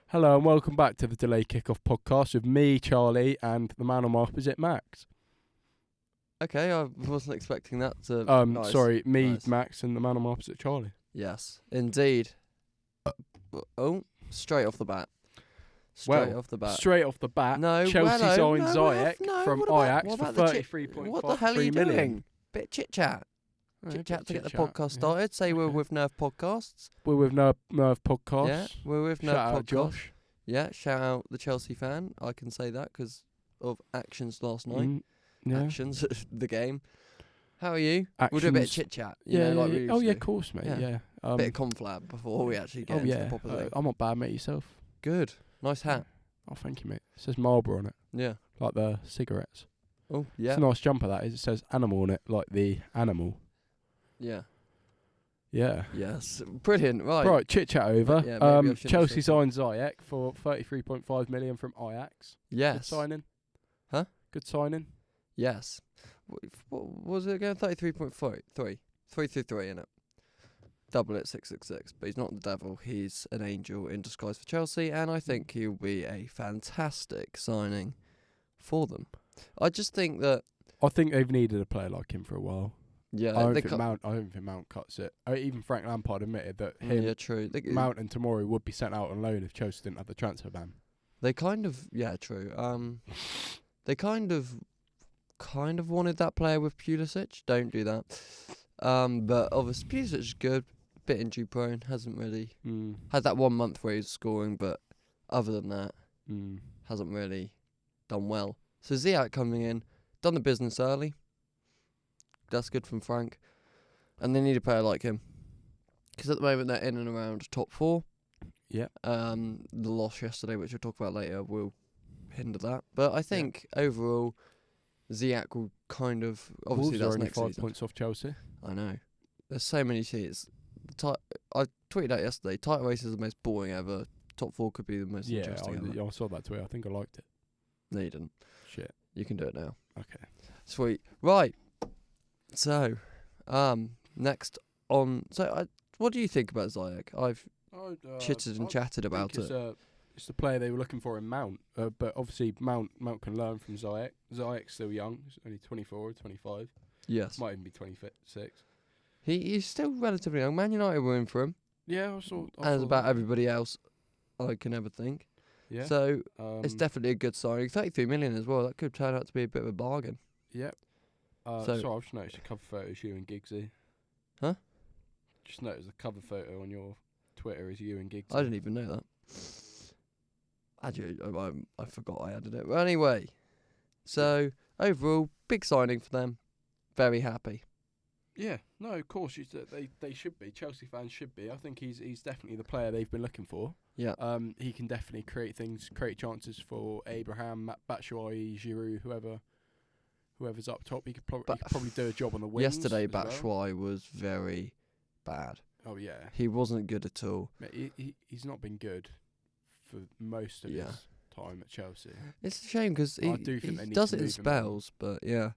Hello and welcome back to the Delay Kickoff podcast with me, Charlie, and the man on my opposite, Max. Okay, I wasn't expecting that to. Nice. Sorry, me, Nice. Max, and the man on my opposite, Charlie. Yes, indeed. Straight off the bat. Straight off the bat. Straight off the bat, No, Chelsea signed Ziyech from what about- Ajax what for about the chit- 33.53 What the hell are you million. doing? Bit chit chat. Chit chat to get the podcast started. Say we're Okay. with Nerve Podcasts. We're with Nerve Podcast. Yeah, we're with Nerve Shout out Podcasts. Josh. Yeah, shout out the Chelsea fan. I can say that because of actions last night. Yeah. Actions, the game. How are you? We'll do a bit of Actions. chit chat. Yeah. like we Oh used yeah, to. of course, mate. Yeah. Yeah. Bit of conflab before we actually get into the proper thing. I'm not bad, mate. Yourself? Good. Nice hat. Oh, thank you, mate. It says Marlboro on it, Yeah. like the cigarettes. Oh, yeah. It's a nice jumper, that is. It says animal on it, like the animal. Yeah. Yeah. Yes. Brilliant. Right. Right, chit chat over. Yeah, maybe I shouldn't have Chelsea said that. signed Ziyech for 33.5 million from Ajax. Good Yes. signing. Huh? Good signing. Yes. What was it again? 33.3. 333 in it. Double it 666. But he's not the devil. He's an angel in disguise for Chelsea, and I think he'll be a fantastic signing for them. I just think that. I think they've needed a player like him for a while. Yeah. I don't they think Mount cuts it. Even Frank Lampard admitted that him, yeah. True. Mount and Tomori would be sent out on loan if Chelsea didn't have the transfer ban. They kind of. Yeah. True. They kind of wanted that player with Pulisic. Don't do that. But obviously Pulisic is good. Bit injury prone. Hasn't really had that 1 month where he was scoring, but other than that, hasn't really done well. So Ziyech coming in, done the business early. That's good from Frank, and they need a player like him because at the moment they're in and around top 4. Yeah. The loss yesterday, which we'll talk about later, will hinder that. But I think overall, Ziyech will kind of obviously Wolves are that's only next 5 season. points off Chelsea. I know. There's so many seats. I tweeted out yesterday. Title race is the most boring ever. Top 4 could be the most interesting ever. I saw that tweet. I think I liked it. No, you didn't. Shit. You can do it now. Okay. Sweet. Right. So, next on. So, what do you think about Ziyech? I've chitted and chatted about it. It's the player they were looking for in Mount, but obviously Mount can learn from Ziyech. Ziyech's still young. He's only 24 or 25. Yes. Might even be 26. He's still relatively young. Man United were in for him, Yeah, I saw. as about everybody else I can ever think. Yeah. So, it's definitely a good signing. 33 million as well. That could turn out to be a bit of a bargain. Yep. So- I've just noticed a cover photo is you and Giggsy. Huh? Just noticed the cover photo on your Twitter is you and Giggsy. I didn't even know that. Actually, I forgot I added it. But anyway, so overall, big signing for them. Very happy. Yeah, no, of course they should be. Chelsea fans should be. I think he's definitely the player they've been looking for. Yeah. He can definitely create chances for Abraham, Batshuayi, Giroud, whoever's up top. He could probably do a job on the wings. Yesterday, as well. Batshuayi was very bad. Oh yeah. He wasn't good at all. Mate, he's not been good for most of his time at Chelsea. It's a shame because I do think they he need does to it in move him on. spells, but yeah.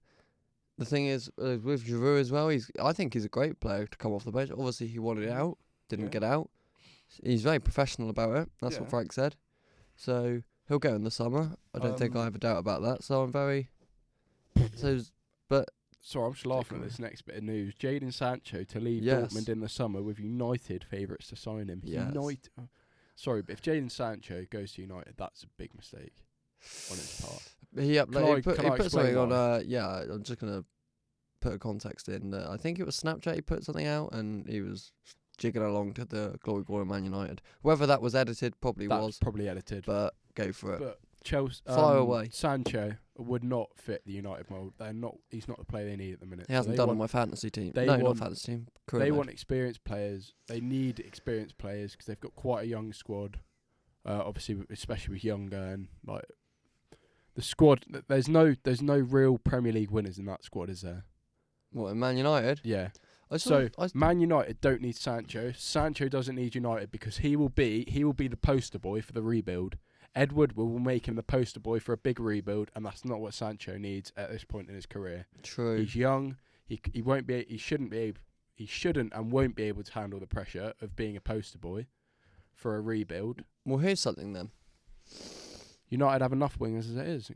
The thing is, with Giroud as well, I think he's a great player to come off the bench. Obviously, he wanted it out, didn't Yeah. get out. He's very professional about it. That's Yeah. what Frank said. So he'll go in the summer. I don't think I have a doubt about that. So I'm very. Sorry, I'm just laughing at this next bit of news. Jadon Sancho to leave Yes. Dortmund in the summer with United favourites to sign him. Yes. Sorry, but if Jadon Sancho goes to United, that's a big mistake on his part. He Can I put explain something on. why? I'm just gonna put a context in. I think it was Snapchat. He put something out, and he was jigging along to the Glory Goal of Man United. Whether that was edited, probably That's was. probably edited. But go for it. But Chelsea, Fire away. Sancho would not fit the United mould. He's not the player they need at the minute. He hasn't done on my fantasy team. they No, not want- fantasy team. Career They mode. want experienced players. They need experienced players because they've got quite a young squad. Obviously, especially with Younger and like the squad. There's no real Premier League winners in that squad, is there? What in Man United? Yeah. I So saw, Man United don't need Sancho. Sancho doesn't need United because he will be the poster boy for the rebuild. Edward will make him the poster boy for a big rebuild, and that's not what Sancho needs at this point in his career. True. He's young. He won't be. He shouldn't and won't be able to handle the pressure of being a poster boy for a rebuild. Well, here's something then. United have enough wingers as it is,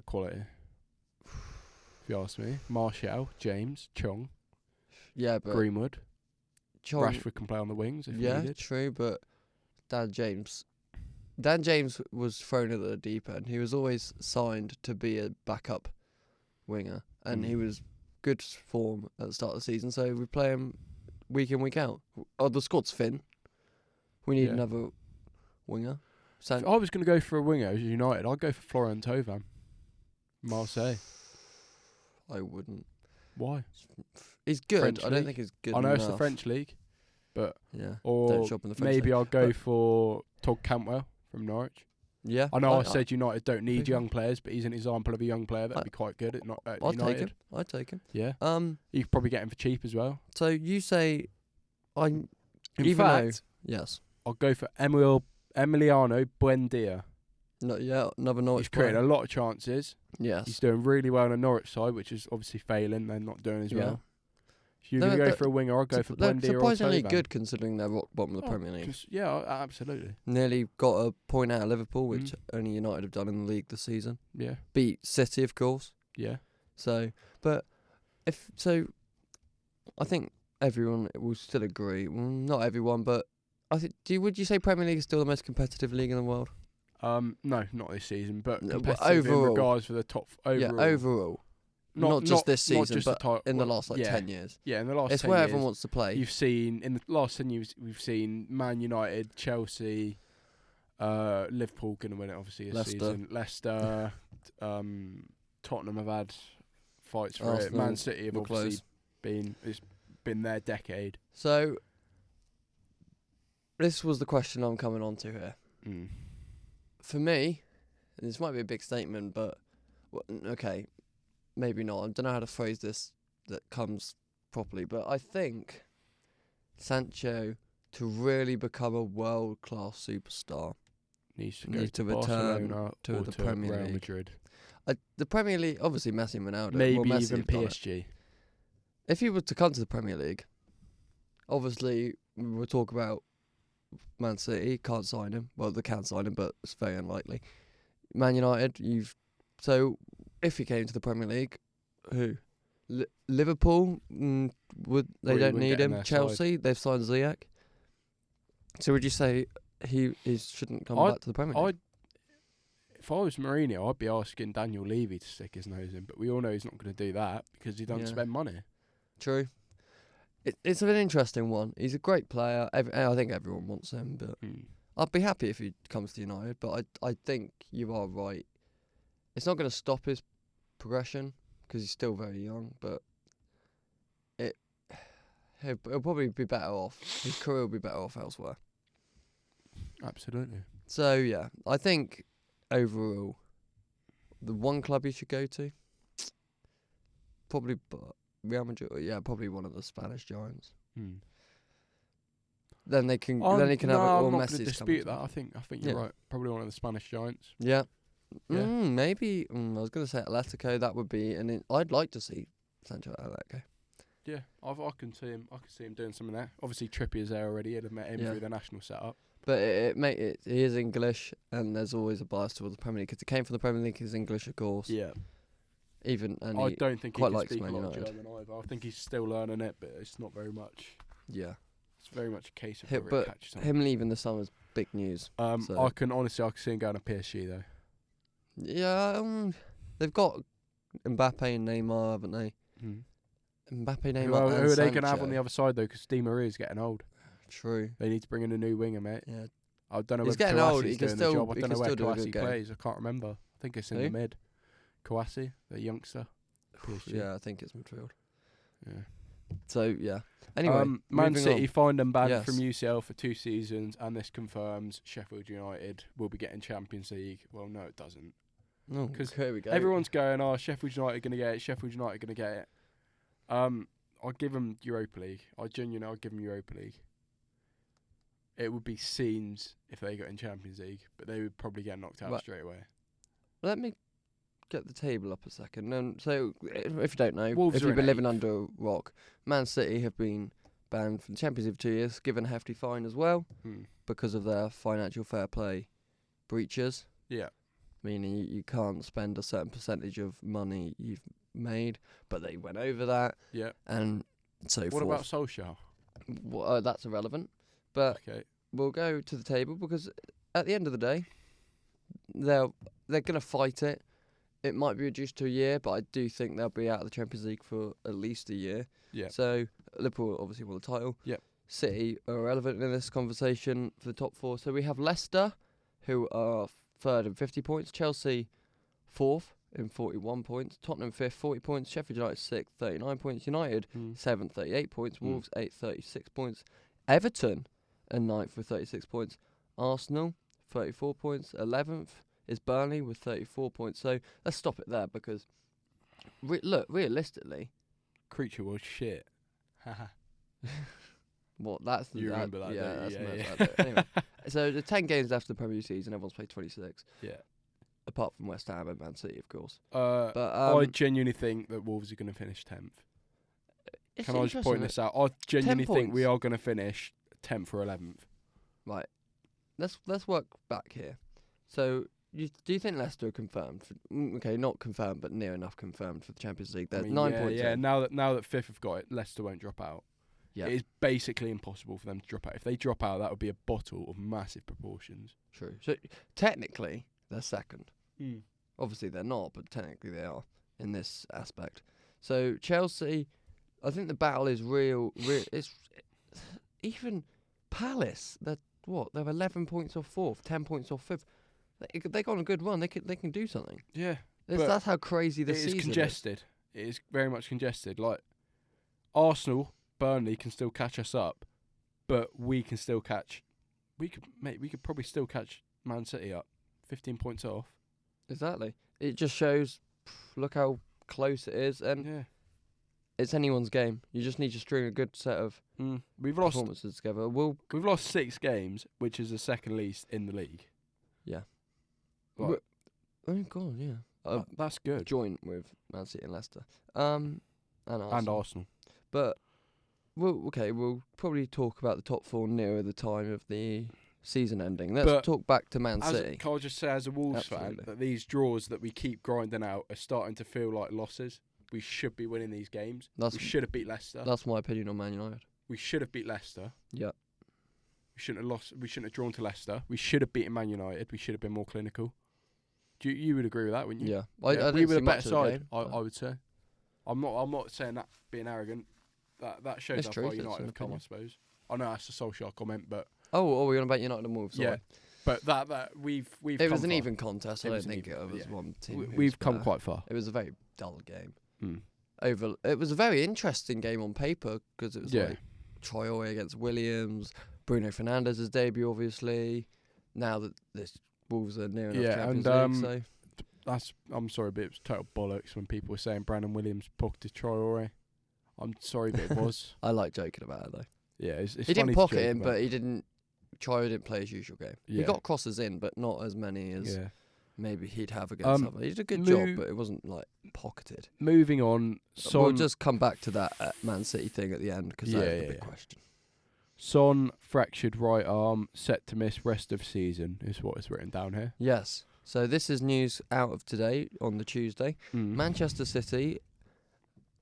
quality. If you ask me. Martial, James, Chong, Yeah, but Greenwood. Chong, Rashford can play on the wings if yeah, needed. true, but Dan James was thrown at the deep end. He was always signed to be a backup winger, and he was good form at the start of the season. So we play him week in, week out. Oh, the squad's thin. We need Yeah. another winger. If I was going to go for a winger as United, I'd go for Florian Thauvin. Marseille. I wouldn't. Why? He's good. French I don't league. think he's good I know enough. it's the French league, but Yeah. or Don't shop in the French maybe league. I'll go But- for Todd Cantwell from Norwich. Yeah. I know I said United don't need Okay. young players, but he's an example of a young player that'd be quite good at I'd United. take him. I'd take him. Yeah, Um. you could probably get him for cheap as well. So you say, In even fact, yes. I'll go for Emiliano Buendia. No. Yeah. Another Norwich He's created player. a lot of chances. Yes. He's doing really well on the Norwich side, which is obviously failing. They're not doing as Yeah. well. If you're going to go for a winger, I'll go for They're Buendia or surprisingly Thauvin. good considering they're rock bottom of the Premier League. Yeah, absolutely. Nearly got a point out of Liverpool, which only United have done in the league this season. Yeah, Beat City, of course. yeah. So, I think everyone will still agree. Well, not everyone, but I think. Would you say Premier League is still the most competitive league in the world? No, not this season, but No, but competitive in overall. regards for the top overall. Yeah, overall. Not just this not season, just but in the last 10 years. Yeah, in the last It's 10 where years, everyone wants to play. you've seen in the last 10 years we've seen Man United, Chelsea, Liverpool going to win it obviously this Leicester. season. Leicester, Tottenham have had fights for it. Arsenal Man City have were obviously close. it's been their decade. So, this was the question I'm coming on to here. Mm. For me, and this might be a big statement, but okay, maybe not. I don't know how to phrase this that comes properly, but I think Sancho, to really become a world-class superstar, Needs to go Needs to to return Barcelona to or the to Premier Real League. Madrid. the Premier League, obviously Messi and Ronaldo. Maybe Messi even have done it. PSG. If he were to come to the Premier League, obviously we'll talk about Man City, can't sign him. Well, they can sign him, but it's very unlikely. Man United, so if he came to the Premier League, who? Liverpool, would they Well, he don't wouldn't need get in him. their Chelsea, they've signed Ziyech. So would you say he shouldn't come back to the Premier League? If I was Mourinho, I'd be asking Daniel Levy to stick his nose in, but we all know he's not going to do that because he doesn't Yeah. spend money. True. It's an interesting one. He's a great player. I think everyone wants him, but I'd be happy if he comes to United. But I think you are right. It's not going to stop his progression because he's still very young. But he'll probably be better off. His career will be better off elsewhere. Absolutely. So yeah, I think overall, the one club he should go to, probably Real Madrid. Yeah, probably one of the Spanish giants. Then they can. Then he can have it. I'm Or not Messi's going to coming dispute to that. him. I think you're Yeah. right. Probably one of the Spanish giants. Yeah. Yeah. Maybe. I was going to say Atletico. That would be, and I'd like to see Sancho at Atletico. Yeah, I can see him. I can see him doing something there. Obviously, Trippier's there already. I'd have met him Yeah. through the national setup. But he is English, and there's always a bias towards the Premier League because he came from the Premier League. He's English, of course. Yeah. And I don't think he quite can likes speak a Man lot of United. German either. I think he's still learning it, but it's not very much. yeah. It's very much a case of Hi- whether it but catches on. him leaving the summer's big news. so- I can see him going to PSG though. Yeah. They've got Mbappe and Neymar, haven't they? Mbappe, Neymar, and Who are they going to have Sancho. on the other side though? Because Di Maria's getting old. True. They need to bring in a new winger, mate. Yeah. I don't know He's whether getting Kouassi's old, he can doing still- the job. I he don't can know where still do a good Kouassi game. plays. I can't remember. I think it's in Who? the mid. Kouassi, the youngster. PSG. Yeah, I think it's midfield. Yeah. So yeah. Anyway, Man moving City on. fined and banned Yes. from UCL for 2 seasons, and this confirms Sheffield United will be getting Champions League. Well, no, it doesn't. Oh, 'Cause here we go. Everyone's going, "Oh, Sheffield United going to get it. Sheffield United going to get it." I'll give them Europa League. I'll give them Europa League. It would be scenes if they got in Champions League, but they would probably get knocked out Right. straight away. Let me get the table up a second. So, if you don't know, Wolves if are you've been in living eighth. under a rock, Man City have been banned from the Champions League for 2 years, given a hefty fine as well because of their financial fair play breaches. Yeah. Meaning you can't spend a certain percentage of money you've made, but they went over that. Yeah. And so What forth. about Solskjaer? Well, that's irrelevant. But Okay. we'll go to the table because at the end of the day, they're going to fight it. It might be reduced to a year, but I do think they'll be out of the Champions League for at least a year. Yeah. So Liverpool obviously won the title. Yep. City are relevant in this conversation for the top four. So we have Leicester, who are third in 50 points. Chelsea, fourth in 41 points. Tottenham, fifth, 40 points. Sheffield United, sixth, 39 points. United, seventh, 38 points. Wolves, eighth, 36 points. Everton, ninth with 36 points. Arsenal, 34 points. 11th is Burnley with 34 points. So let's stop it there because, look, realistically, Creature was shit. Haha. what that's the You remember that, yeah, don't that's you? mad, Yeah, that bit. Anyway, so the 10 games after the Premier League season, everyone's played 26, Yeah. apart from West Ham and Man City, of course. But But I genuinely think that Wolves are going to finish 10th. it's Can I just interesting point that- this out? I genuinely think we points. are going to finish 10th or 11th. Right, let's work back here. So do you think Leicester are confirmed? Okay, not confirmed, but near enough confirmed for the Champions League. They're 9 points. Yeah, in. now that Fifth have got it, Leicester won't drop out. Yeah. It is basically impossible for them to drop out. If they drop out, that would be a bottle of massive proportions. True. So technically, they're second. Obviously, they're not, but technically they are in this aspect. So Chelsea, I think the battle is real. It's even Palace. They're 11 points off fourth, 10 points off fifth. They got on a good run. They can do something. Yeah, but That's how crazy the it season is congested. It is very much congested. Like Arsenal, Burnley can still catch us up, but we can still catch. We could probably still catch Man City up, 15 points off. Exactly. It just shows. Look how close it is, and Yeah, it's anyone's game. You just need to string a good set of we've lost. performances together. We've lost 6 games, which is the second least in the league. Yeah. Right. Oh god, yeah. That's good. Joint with Man City and Leicester. And Arsenal. And Arsenal. But we'll probably talk about the top four nearer the time of the season ending. Let's But talk back to Man Can City. I just say, as a Wolves Absolutely. fan, that these draws that we keep grinding out are starting to feel like losses. We should be winning these games. We should have beat Leicester. That's my opinion on Man United. We should have beat Leicester. Yeah. We shouldn't have lost. We shouldn't have drawn to Leicester. We should have beaten Man United. We should have been more clinical. You would agree with that, wouldn't you? Yeah. I didn't we were see the much better of the side. game, I would say. I'm not saying that being arrogant. That shows It's how truth, far it's United an have come, I opinion. suppose. I know that's a Solskjaer comment, but Oh, we're going to bet United and Wolves. yeah. Sorry. But that we've It come was an far. even contest. I It don't was an think even- it was yeah. one team. who was We've come better. quite far. It was a very dull game. Mm. It was a very interesting game on paper because it was Yeah. like Traore against Williams, Bruno Fernandes's debut, obviously. Now that this Wolves are near enough Yeah, Champions and, League, so I'm sorry, but it was total bollocks when people were saying Brandon Williams pocketed Traore. I'm sorry, but it was. I like joking about it though. Yeah, it's He funny didn't to pocket joke him, about. but he didn't. Traore didn't play his usual game. He Yeah. got crosses in, but not as many as Yeah. maybe he'd have against other. He did a good job, but it wasn't like pocketed. Moving on, We'll just come back to that Man City thing at the end because that's the big yeah. question. Son fractured right arm, set to miss rest of season, is what is written down here. Yes. So this is news out of today on the Tuesday. Manchester City,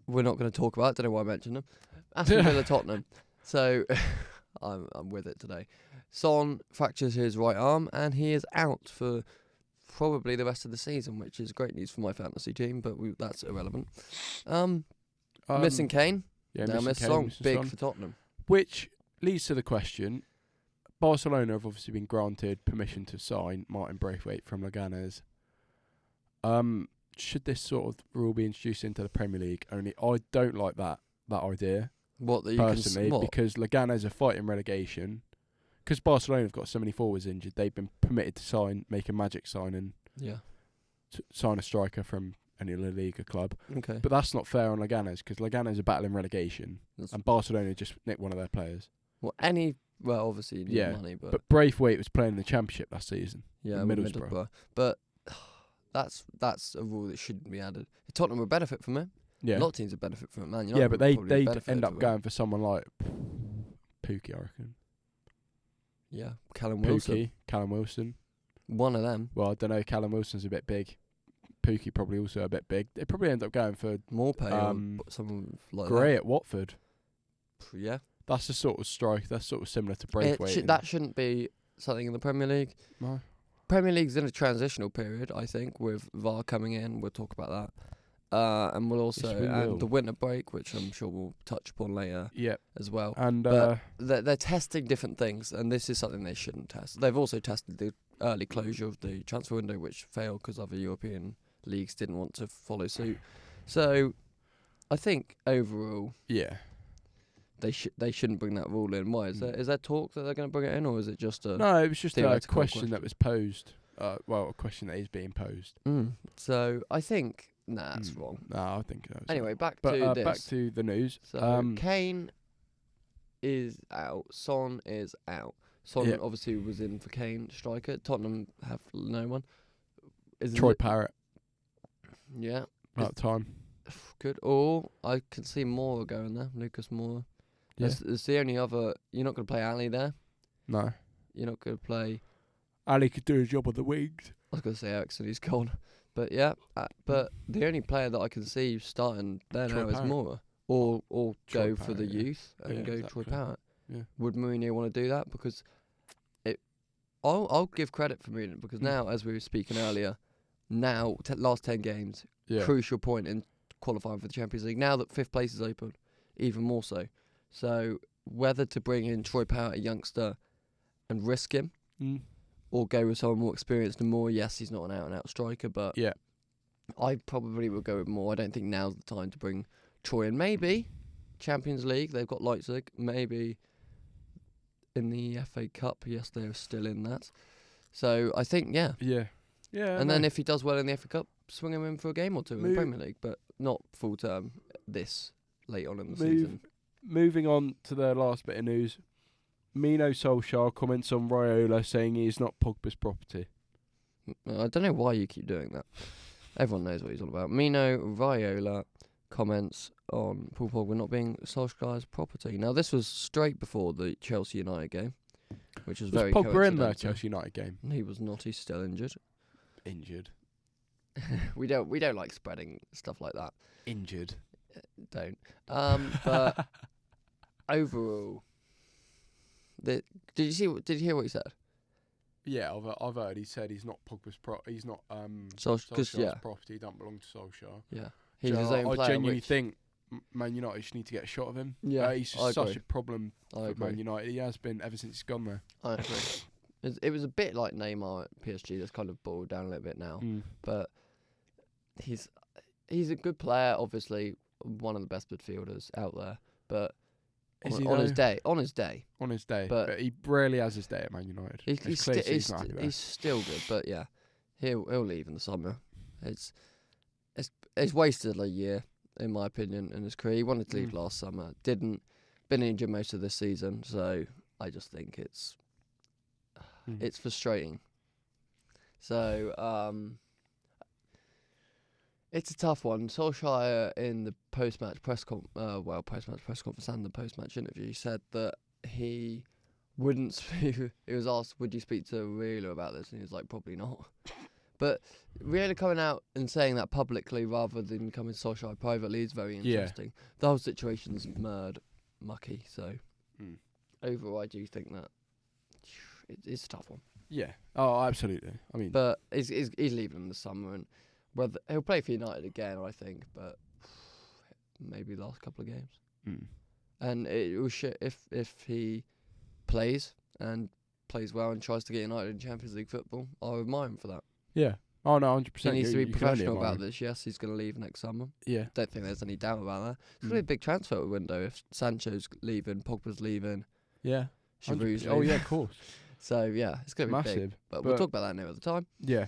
we're not going to talk about. Don't know why I mentioned them. Aston Villa, Tottenham. So I'm with it today. Son fractures his right arm and he is out for probably the rest of the season, which is great news for my fantasy team, but that's irrelevant. Missing Kane. Yeah, Now missing miss Kane, Song. missing Big Son. for Tottenham. Which leads to the question, Barcelona have obviously been granted permission to sign Martin Braithwaite from Leganés. Should this sort of rule be introduced into the Premier League? Only I don't like that idea What that you personally, can because Leganés are fighting relegation. Because Barcelona have got so many forwards injured, they've been permitted to make a magic signing, Yeah. sign a striker from any La Liga club. Okay. But that's not fair on Leganés, because Leganés are battling relegation, That's- and Barcelona just nicked one of their players. Well, obviously you need Yeah, money, but But Braithwaite was playing in the Championship last season. yeah, in with Middlesbrough. But that's a rule that shouldn't be added. Tottenham would benefit from it. Yeah. A lot of teams would benefit from it, man. Yeah, but they'd benefit end up from it. going for someone like Pookie, I reckon. Yeah, Callum Wilson. Pookie, Callum Wilson. One of them. Well, I don't know. Callum Wilson's a bit big. Pookie probably also a bit big. They probably end up going for More pay or someone like Gray at Watford. that. Yeah. That's the sort of strike. That's sort of similar to Braithwaite. That shouldn't be something in the Premier League. No. Premier League's in a transitional period, I think, with VAR coming in. We'll talk about that. And we'll also Yes, we will. and the winter break, which I'm sure we'll touch upon later Yeah. as well. And But they're testing different things, and this is something they shouldn't test. They've also tested the early closure of the transfer window, which failed because other European leagues didn't want to follow suit. So, I think overall yeah. they shouldn't bring that rule in. Why is there talk that they're going to bring it in, or is it just a No, it was just a theoretical question that was posed. Well, a question that is being posed. So I think that's wrong. No, I think that was Anyway, back But to this. back to the news. So Kane is out. Son is out. Son Yeah. obviously was in for Kane, striker. Tottenham have no one. Troy Parrott. Yeah, About time. good. Or I can see Moura going there. Lucas Moura. Yeah. It's the only other. You're not going to play Ali there. No. You're not going to play. Ali could do a job on the wings. I was going to say Ericsson. He's gone. But yeah. But the only player that I can see starting there Troy now is Parrott. Moura. Or Troy go for the Parrott, yeah. youth and Yeah, go exactly. Troy Parrott. Yeah. Would Mourinho want to do that? Because I'll give credit for Mourinho because now, as we were speaking earlier, now last 10 games, Yeah. crucial point in qualifying for the Champions League. Now that 5th place is open, even more so. So whether to bring in Troy Parrott, a youngster, and risk him, or go with someone more experienced and more. Yes, he's not an out-and-out striker, but Yeah. I probably would go with more. I don't think now's the time to bring Troy in. Maybe Champions League, they've got Leipzig. Maybe in the FA Cup, yes, they're still in that. So I think, yeah. Yeah. Yeah. And then if he does well in the FA Cup, swing him in for a game or two in the Move- Premier League, but not full term this late on in the season. Moving on to the last bit of news, Mino Solskjaer comments on Raiola saying he is not Pogba's property. I don't know why you keep doing that. Everyone knows what he's on about. Mino Raiola comments on Paul Pogba not being Solskjaer's property. Now, this was straight before the Chelsea United game, which was very Pogba in the coincidental. Chelsea United game? He was not. He's still injured. Injured. We don't like spreading stuff like that. Injured. Don't. But overall, did you hear what he said? Yeah, I've heard. He said he's not Pogba's he's not Solskjaer's, Solskjaer's property. He don't belong to Solskjaer. Yeah, he's So his own I player. genuinely which- think Man United just need to get a shot of him. Yeah, he's I just such agree. a problem I for agree. Man United. He has been ever since he's gone there. I agree. It was a bit like Neymar at PSG. That's kind of boiled down a little bit now. But he's a good player, obviously one of the best midfielders out there. But Is on, he on his though? day, on his day, but, but he rarely has his day at Man United. he's clear to see he's not happy there. still good. But yeah, he'll leave in the summer. It's wasted a year in my opinion in his career. He wanted to leave last summer, didn't. Been injured most of this season, so I just think it's frustrating. So it's a tough one. Solskjaer in the post-match press conference and the post-match interview said that he wouldn't speak. He was asked, "Would you speak to Raiola about this?" And he was like, "Probably not." But Raiola coming out and saying that publicly rather than coming to Solskjaer privately is very interesting. The whole situation's mucky. So overall, I do think that it's a tough one. Yeah. Oh, absolutely. I mean, But he's leaving in the summer, and whether he'll play for United again, I think, but maybe the last couple of games. And it will if he plays and plays well and tries to get United in Champions League football, I admire him for that. yeah. Oh no, 100%. He needs to be You can only professional admire about him. this. Yes, he's going to leave next summer. Yeah. Don't think there's any doubt about that. It's going to be a big transfer window if Sancho's leaving, Pogba's leaving, Yeah. Giroud's 100%. Oh leaving. yeah, of course. So yeah, it's going to be big. Massive. But we'll talk about that near at the time. Yeah.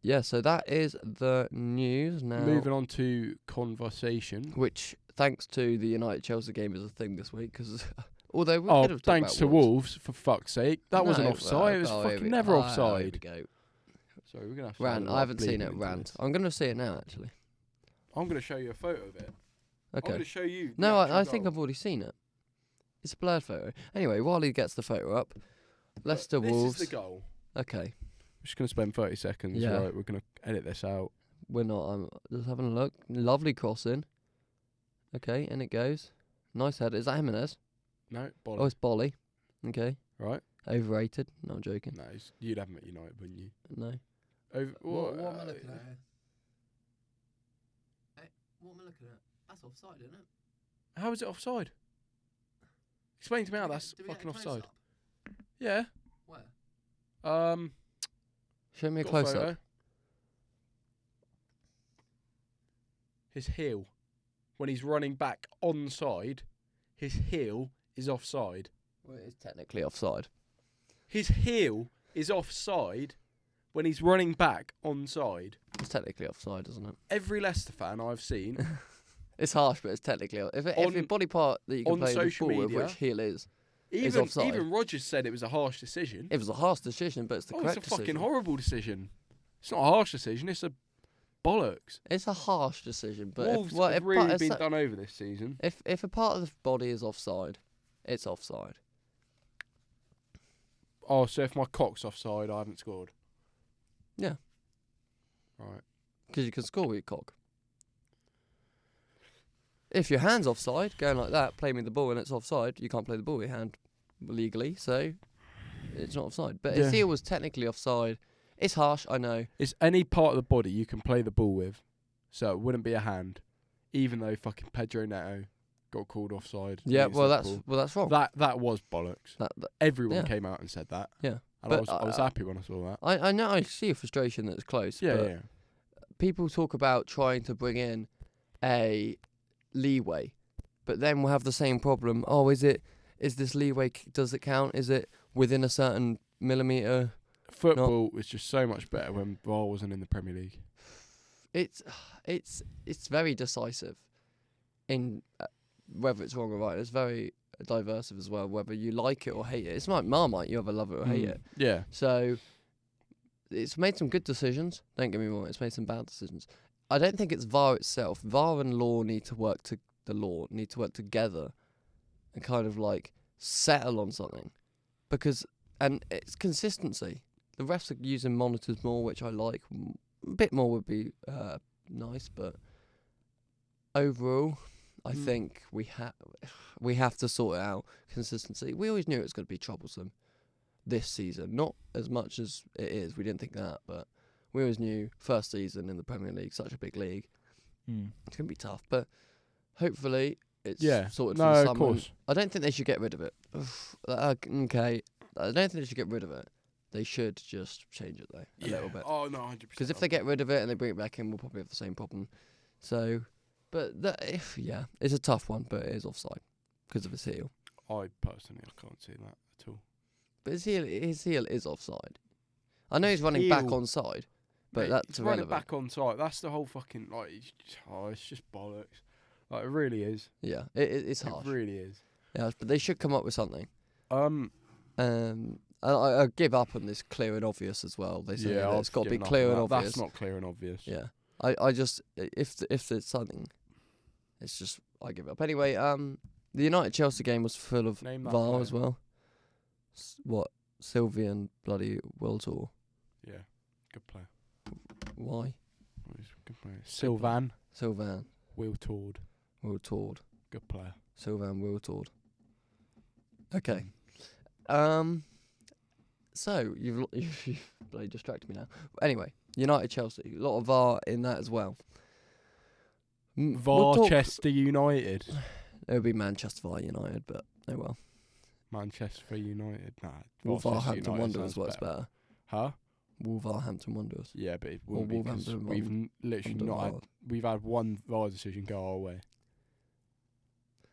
Yeah, so that is the news now. Moving on to conversation. Which, thanks to the United-Chelsea game, is a thing this week, because although we Oh, could have talked thanks about to Wolves. Wolves, for fuck's sake. That wasn't No, offside. It was here fucking we- never Here we offside. go. Sorry, we're going to have to Rant. add a lot I of haven't seen bleeping it. into Rant. this. I'm going to see it now, actually. I'm going to show you a photo of it. I'm Okay. going to show you. No, the actual I think goal. I've already seen it. It's a blurred photo. Anyway, while he gets the photo up, Leicester Look, Wolves. This is the goal. Okay, I'm just going to spend 30 seconds. Yeah. Right, we're going to edit this out. we're not. I'm just having a look. Lovely crossing. Okay, and it goes. Nice header. Is that Jimenez? No, Oh, Bolly. it's Bolly. Okay. Right? Overrated. No, I'm joking. No, you'd have him at United, wouldn't you? No. Over, What am I looking at here? What am I looking at? That's offside, isn't it? How is it offside? Explain to me how that's fucking offside. Yeah. Where? Show me a Got close photo. up. His heel, when he's running back onside, his heel is offside. Well, it is technically offside. His heel is offside when he's running back onside. It's technically offside, isn't it? Every Leicester fan I've seen It's harsh, but it's technically. If On- your body part that you can on play the social ball with, media, which heel is, even offside. Rodgers said it was a harsh decision. it was a harsh decision, but it's the It's correct a fucking decision. horrible decision. It's not a harsh decision. It's a bollocks. It's a harsh decision, but Wolves have really been done over this season. if a part of the body is offside, it's offside. Oh, so if my cock's offside, I haven't scored. Yeah. Right. Because you can score with your cock. If your hand's offside, going like that, playing with the ball and it's offside, you can't play the ball with your hand legally, so it's not offside. But Yeah. his heel was technically offside. It's harsh, I know. It's any part of the body you can play the ball with, so it wouldn't be a hand, even though fucking Pedro Neto got called offside. Yeah, against well Liverpool. that's wrong. That was bollocks. That Everyone yeah. came out and said that. Yeah. And But, I was happy when I saw that. I know, I see a frustration that's close. Yeah, but yeah. people talk about trying to bring in a leeway, but then we'll have the same problem. Oh, is this leeway, does it count? Is it within a certain millimetre? Football was just so much better when VAR wasn't in the Premier League. It's very decisive in whether it's wrong or right. It's very diverse as well, whether you like it or hate it. It's like Marmite, you either love it or hate it. Yeah. So it's made some good decisions. Don't get me wrong, it's made some bad decisions. I don't think it's VAR itself. VAR and law need to work together and kind of like settle on something, and it's consistency. The refs are using monitors more, which I like. A bit more would be nice, but overall, I think we have to sort it out. Consistency. We always knew it was going to be troublesome this season. Not as much as it is. We didn't think that, but we always knew first season in the Premier League, such a big league, it's going to be tough. But hopefully it's sorted for the No, summer. of course. I don't think they should get rid of it. Okay. I don't think they should get rid of it. They should just change it though a little bit. Oh no, 100%. Because if they get rid of it and they bring it back in, we'll probably have the same problem. So, but it's a tough one, but it is offside because of his heel. I personally can't see that at all. But his heel is offside. I know he's running back Heel- onside, but Mate, that's he's running irrelevant. back on site. That's the whole fucking it's just bollocks. Like it really is. Yeah, it's harsh. It really is. Yeah, but they should come up with something. I give up on this clear and obvious as well. They say that I've it's got to be given up clear on and that. obvious. That's not clear and obvious. Yeah, I just if there's something, it's just I give up. Anyway, the United Chelsea game was full of Name that VAR player. as well. Sylvian bloody Wiltor. Yeah, good player. Why? He's a good player. Sylvan Sylvan Wiltord, Wiltord. good player. Sylvan Wiltord. Okay. So you've bloody distracted me now. Anyway, United Chelsea, a lot of VAR in that as well. Varchester United. It would be Manchester VAR United, but oh well. Manchester United. Nah. Wolverhampton Wanderers works better. Huh? Wolverhampton Wanderers. Yeah, but it Or wouldn't be 'cause Wolverhampton we've literally not had. We've had one VAR decision go our way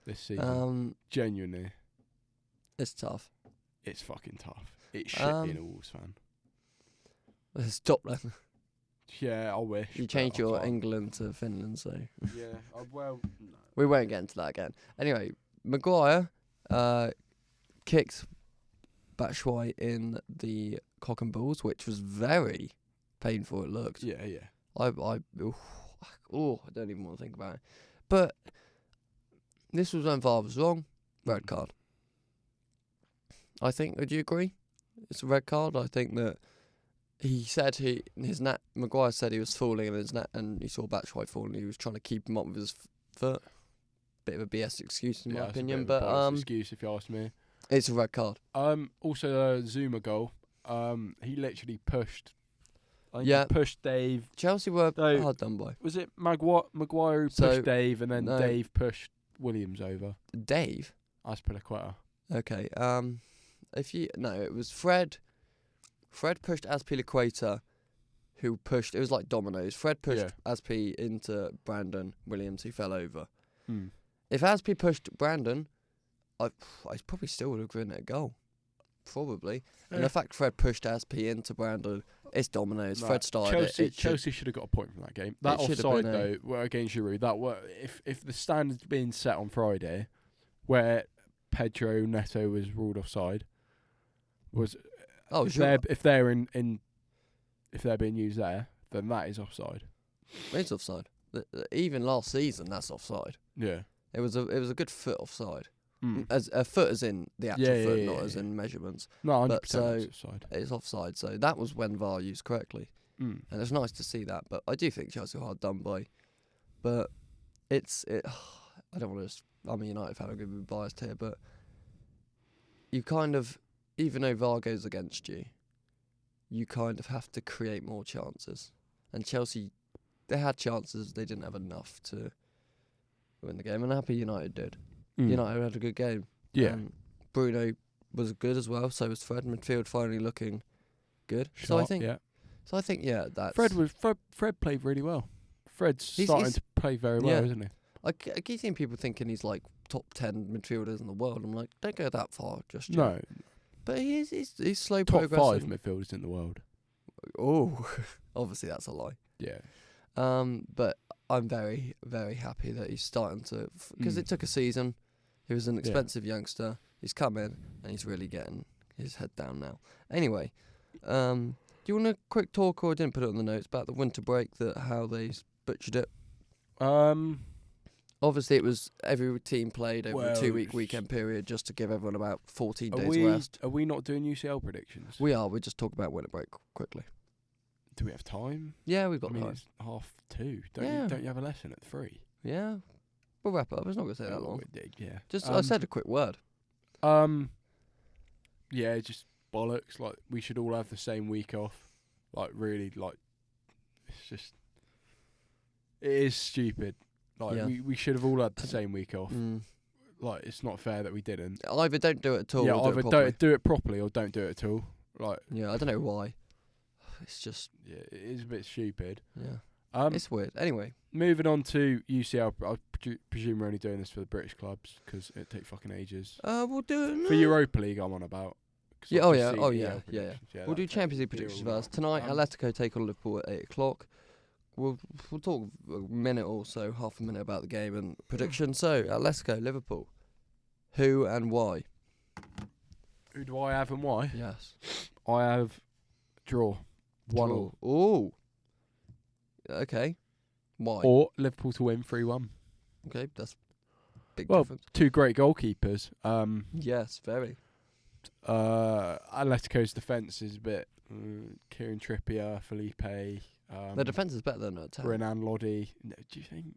this season. Genuinely, It's tough. it's fucking tough. It should being a Wolves fan. Stop then. Yeah, I wish. You but changed I your can't. England to Finland, so Yeah, well, no. we won't get into that again. Anyway, Maguire kicked Batshuayi in the cock and balls, which was very painful. It looked. Yeah, yeah. I don't even want to think about it. But this was when VAR was wrong. Red card. I think. Would you agree? It's a red card. I think that he said Maguire said he was falling in his net, and he saw Batshuayi falling. He was trying to keep him up with his foot. Bit of a BS excuse in my opinion, but excuse if you ask me. It's a red card. Also the Zuma goal. He literally pushed. Yeah. Pushed Dave. Chelsea were hard done by. Was it Maguire who pushed Dave, and then Dave pushed Williams over? Dave? Azpilicueta. Okay. It was Fred. Fred pushed Azpilicueta, who pushed. It was like dominoes. Fred pushed Azpi into Brandon Williams, who fell over. If Azpi pushed Brandon, I probably still would have given it a goal. Probably. Yeah. And the fact Fred pushed Azpi into Brandon, it's dominoes. Fred started Chelsea should have got a point from that game. That offside though, against Giroud, if the standard's being set on Friday, where Pedro Neto was ruled offside, if they're being used there, then that is offside. It's offside. Even last season, that's offside. Yeah, it was a good foot offside. As a foot as in the actual foot, not as in measurements. No, 100% offside. It's offside. So that was when VAR used correctly, and it's nice to see that. But I do think Chelsea are hard done by. But I don't want to. I'm a United fan. I'm going to be biased here, but you kind of, even though VAR goes against you, you kind of have to create more chances. And Chelsea, they had chances. They didn't have enough to win the game, and I'm happy United did. United had a good game. Yeah. Bruno was good as well, so was Fred. Midfield finally looking good. So I think that's... Fred played really well. Fred's starting to play very well, isn't he? I keep seeing people thinking he's like top 10 midfielders in the world. I'm like, don't go that far just yet. No. But he's slow top progressing. 5 midfielders in the world. Oh, obviously that's a lie. Yeah. But I'm very, very happy that he's starting to... Because it took a season. He was an expensive youngster. He's come in and he's really getting his head down now. Anyway, do you want a quick talk, or I didn't put it on the notes, about the winter break, how they butchered it? Obviously, it was every team played over a 2-week weekend period just to give everyone about 14 days rest. Are we not doing UCL predictions? We are. We'll just talk about winter break quickly. Do we have time? Yeah, we've got time. It's 2:30. Don't you have a lesson at 3? Yeah. We'll wrap up. It's not going to take that long. Yeah. Just I said a quick word. Yeah, just bollocks. Like, we should all have the same week off. Like, really, like, it's just... It is stupid. Like, we should have all had the same week off. Like, it's not fair that we didn't. Either don't do it at all, yeah, or either don't do it properly or don't do it at all. Like, yeah, I don't know why. It's just... Yeah, it is a bit stupid. Yeah. It's weird. Anyway. Moving on to UCL, I presume we're only doing this for the British clubs because it'd take fucking ages. We'll do it. For Europa League, I'm on about. Yeah, yeah. We'll do Champions League predictions first. Tonight, Atletico take on Liverpool at 8 o'clock. We'll talk a minute or so, half a minute about the game and prediction. So, Atletico, Liverpool. Who and why? Who do I have and why? Yes. I have draw. 1-1. Oh. Okay. Why? Or Liverpool to win 3-1. Okay, that's big difference. 2 great goalkeepers. Yes, very. Atletico's defence is a bit... Kieran Trippier, Felipe... Their defence is better than attack. Renan Lodi. No, do you think?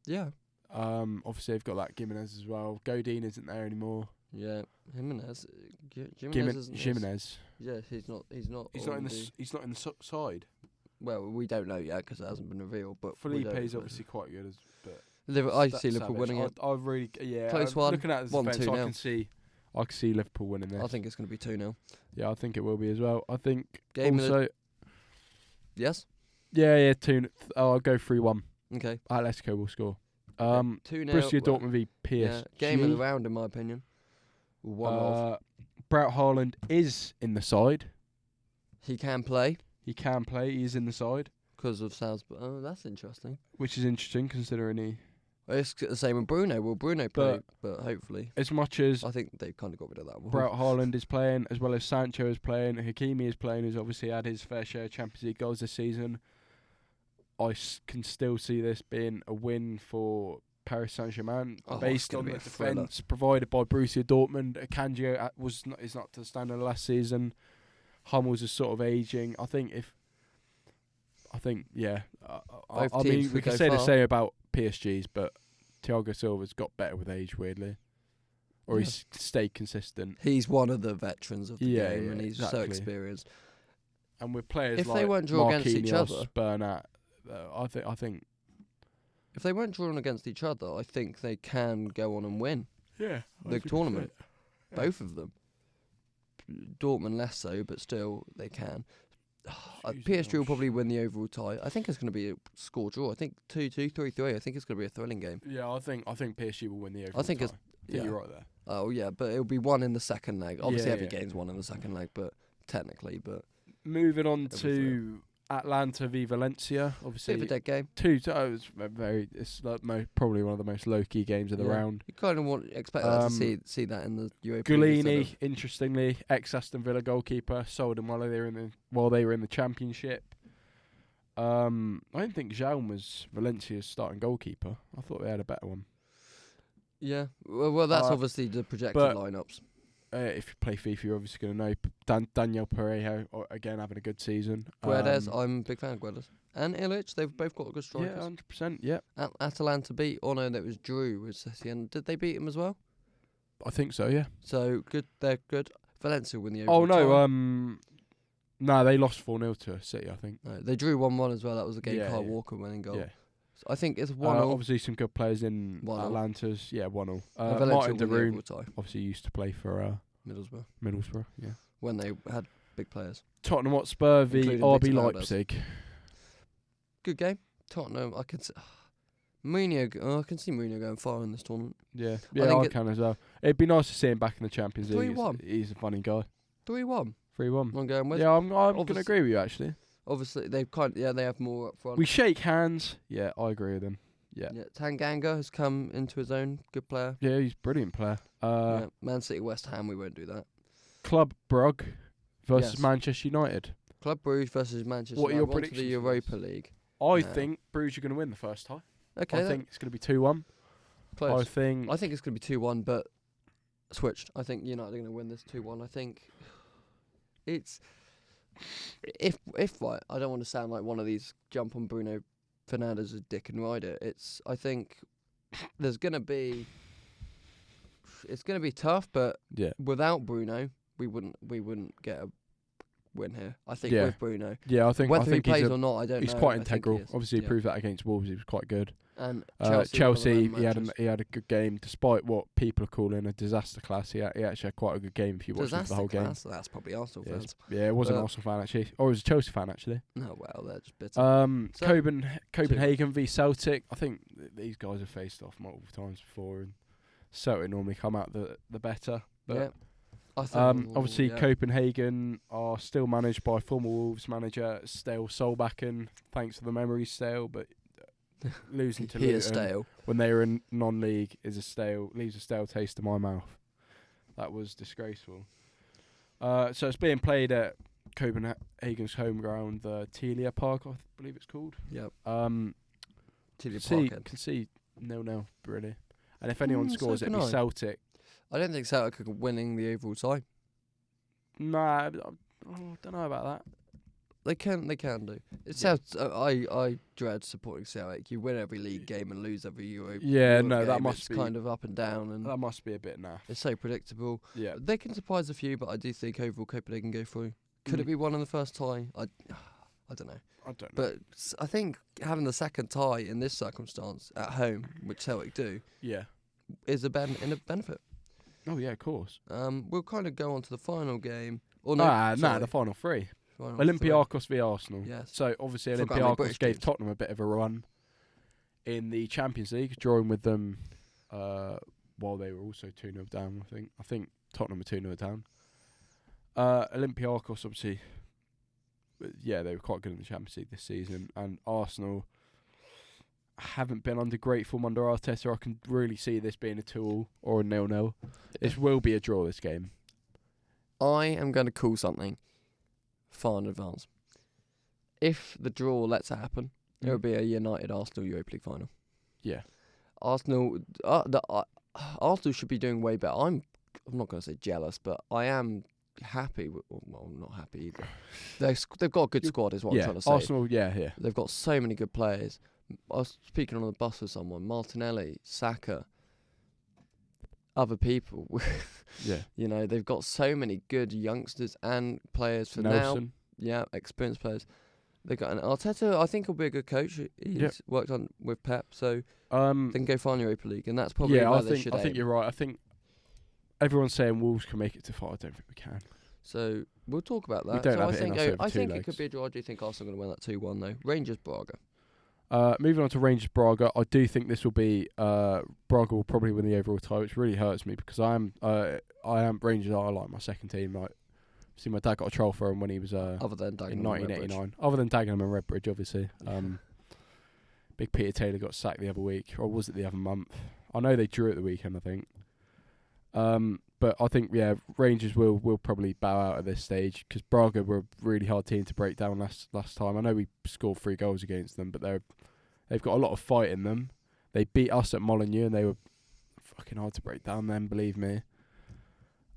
Yeah. Obviously, they've got that Gimenez as well. Godin isn't there anymore. Yeah, Jimenez. Jimenez. Yeah, he's not. He's not in the side. Well, we don't know yet because it hasn't been revealed. But Felipe is obviously quite good. I see Liverpool winning it. I really, Close one. Looking at the defence, I can see Liverpool winning this. I think it's going to be 2-0. Yeah, I think it will be as well. I think game also. Yes. Yeah, 2. I'll go 3-1. Okay. Atletico will score. 2-0. Borussia Dortmund v PSG. Yeah, game of the round, in my opinion. Braut Haaland is in the side. He can play. He is in the side. Because of Salzburg. Oh, that's interesting. Which is interesting considering he... It's the same with Bruno. Will Bruno play? But hopefully. As much as... I think they've kind of got rid of that one. Braut Haaland is playing, as well as Sancho is playing. Hakimi is playing, who's obviously had his fair share of Champions League goals this season. can still see this being a win for Paris Saint-Germain Oh, it's based gonna on be the a thriller. defence provided by Borussia Dortmund. Akanji is not to the standard of last season. Hummels is sort of ageing. I think yeah. Both I teams mean, could we can go say the far. same about PSG's, but Thiago Silva's got better with age, weirdly, or Yeah. he's stayed consistent. He's one of the veterans of the Yeah, game, yeah, and he's so exactly. experienced. And with players If like they weren't draw against each Marquinhos, other- Bernat, I think If they weren't drawn against each other, I think they can go on and win yeah, the tournament. Both of them. Dortmund less so, but still they can. PSG will probably win the overall tie. I think it's going to be a score draw. I think 2-2, 3-3. I think it's going to be a thrilling game. Yeah, I think PSG will win the overall. I think tie. it's I think you're right there. Oh yeah, but it'll be one in the second leg. Obviously, Yeah, every yeah. game's one in the second leg, but technically, but Moving on It'll be to Atlanta v Valencia, bit of a obviously dead game. it's like probably one of the most low key games of the Yeah. round. You kind of expect that to Um, see that in the Europa League instead Gulini, interestingly, ex Aston Villa goalkeeper, sold him while they were in the championship. I didn't think Jaume was Valencia's starting goalkeeper. I thought they had a better one. Yeah, well, that's Uh, obviously the projected but- lineups. If you play FIFA, you're obviously going to know Daniel Parejo again having a good season. Guedes, I'm a big fan of Guedes. And Illich, they've both got good strikers. Yeah, 100%. Yeah, Atalanta beat. Oh no, that was Drew with Sessien. Did they beat him as well? I think so. Yeah. So good, they're good. Valencia win the Oh overall no, tie. no, they lost 4-0 to City. I think. No, they drew 1-1 as well. That was a game Yeah, Kyle yeah. Walker winning goal. Yeah. So I think it's 1-0. Obviously, some good players in 1-0. Atlanta's. Yeah, 1-0. and Valencia Martin win the Deroon overall tie. obviously used to play for Middlesbrough Middlesbrough. Yeah. when they had big players. Tottenham Hotspur v Including RB Victor Valdes. Leipzig. Good game. Tottenham. I can. I can see Mourinho going far in this tournament. Yeah, think I it- can as well. It'd be nice to see him back in the Champions League. 3-1. He's a funny guy. 3-1. 3-1. I'm going with. Yeah, I'm going to obviously- agree with you actually. Obviously, they have more up front. We shake hands. Yeah, I agree with him. Yeah. Yeah, Tanganga has come into his own. Good player. Yeah, he's a brilliant player. Yeah, Man City, West Ham. We won't do that. Club Brugge versus Yes. Manchester United. Club Brugge versus Manchester. What are your United. On to predictions the for this? Europa League. I Yeah. think Bruges are going to win the first tie. Okay, I think it's going to be 2-1. close. I think I think it's going to be 2-1, but switched. I think United are going to win this 2-1. I think it's if right. I don't want to sound like one of these jump on Bruno Fernandez's dick and ride it. I think there's going to be. It's going to be tough, but yeah. without Bruno, we wouldn't get a win here. I think Yeah. with Bruno, Yeah, I think whether I think he plays he's, or not, I don't know. he's quite I think integral. he is. Obviously, he Yeah. proved that against Wolves. He was quite good. And Chelsea, one of he had the he had a good game despite what people are calling a disaster class. He actually had quite a good game if you watched him for disaster the whole game. class. That's probably Arsenal Yeah, fans. Yeah, it was an But- Arsenal fan actually, or it was a Chelsea fan actually. No, well, they're just bitter. So- Copenhagen v Celtic. I think these guys have faced off multiple times before, and Celtic normally come out the better. But yeah. I think, obviously, yeah. Copenhagen are still managed by former Wolves manager Stale Solbakken. Thanks for the memories, Stale, but losing to he is Luton stale. when they were in non-league leaves a stale taste in my mouth. That was disgraceful. So it's being played at Copenhagen's home ground, the Telia Park, I believe it's called. Yep. Can Parkhead. see 0-0 really. And if anyone so scores, it'd can be I. Celtic. I don't think Celtic are winning the overall tie. Nah, I don't know about that. They can do. It Yeah. sounds. I dread supporting Celtic. You win every league game and lose every Euro. Yeah, Euro no, that game. must it's be- kind of up and down, and That must be a bit naff. it's so predictable. Yeah. They can surprise a few, but I do think overall Copenhagen go through. Could Mm. it be one in the first tie? I don't know. I don't know. But I think having the second tie in this circumstance at home, which Celtic do, Yeah. is a benefit. Oh yeah, of course. We'll kind of go on to the final game. Or Nah, sorry, the final three. final three. Olympiacos v Arsenal. Yes. So obviously Forgot how many Olympiacos British gave teams. Tottenham a bit of a run in the Champions League, drawing with them while they were also 2-0 down, I think Tottenham were 2-0 down. Olympiacos obviously, yeah, they were quite good in the Champions League this season, and Arsenal haven't been under great form under Arteta. I can really see this being a 2-2 or a 0-0. This will be a draw, this game. I am going to call something far in advance. If the draw lets it happen, It would be a United Arsenal Europa League final. Yeah. Arsenal, Arsenal should be doing way better. I'm not going to say jealous, but I am happy. Well, not happy either. They've got a good squad, is what I'm trying to say. Arsenal, yeah. They've got so many good players. I was speaking on the bus with someone, Martinelli, Saka, other people. Yeah. You know, they've got so many good youngsters and players for now. Nelson. Yeah, experienced players. They got an Arteta. I think he'll be a good coach. He's worked on with Pep, so they can go final Europa League, and that's probably where they should I think aim. you're right. I think everyone's saying Wolves can make it to final. I don't think we can. So we'll talk about that. We don't so have I it in think us over I two think legs. it could be a draw. I do think Arsenal are going to win that 2-1 though. Rangers Braga. Moving on to Rangers Braga, I do think this will be Braga will probably win the overall tie, which really hurts me because I am Rangers are like my second team. Like, see, my dad got a trial for him when he was Other than Dagenham in and 1989. Other than Dagenham and Redbridge, obviously. Yeah. Big Peter Taylor got sacked the other week, or was it the other month? I know they drew at the weekend, I think. But I think Rangers will probably bow out at this stage because Braga were a really hard team to break down last time. I know we scored 3 goals against them, but they've got a lot of fight in them. They beat us at Molineux and they were fucking hard to break down then, believe me.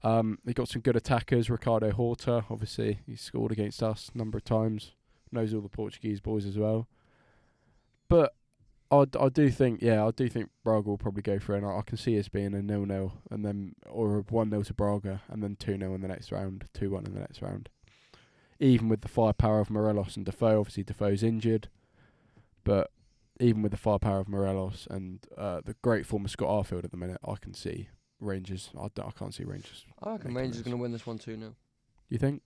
They got some good attackers. Ricardo Horta, obviously, he scored against us a number of times. Knows all the Portuguese boys as well. But I do think Braga will probably go for it. And I can see us being a 0-0 and then or a 1-0 to Braga and then 2-0 in the next round, 2-1 in the next round. Even with the firepower of Morelos and Defoe, obviously Defoe's injured, but even with the firepower of Morelos and the great form of Scott Arfield at the minute, I can see Rangers. I can't see Rangers. I reckon making Rangers are this. going to win this one 2-0. You think?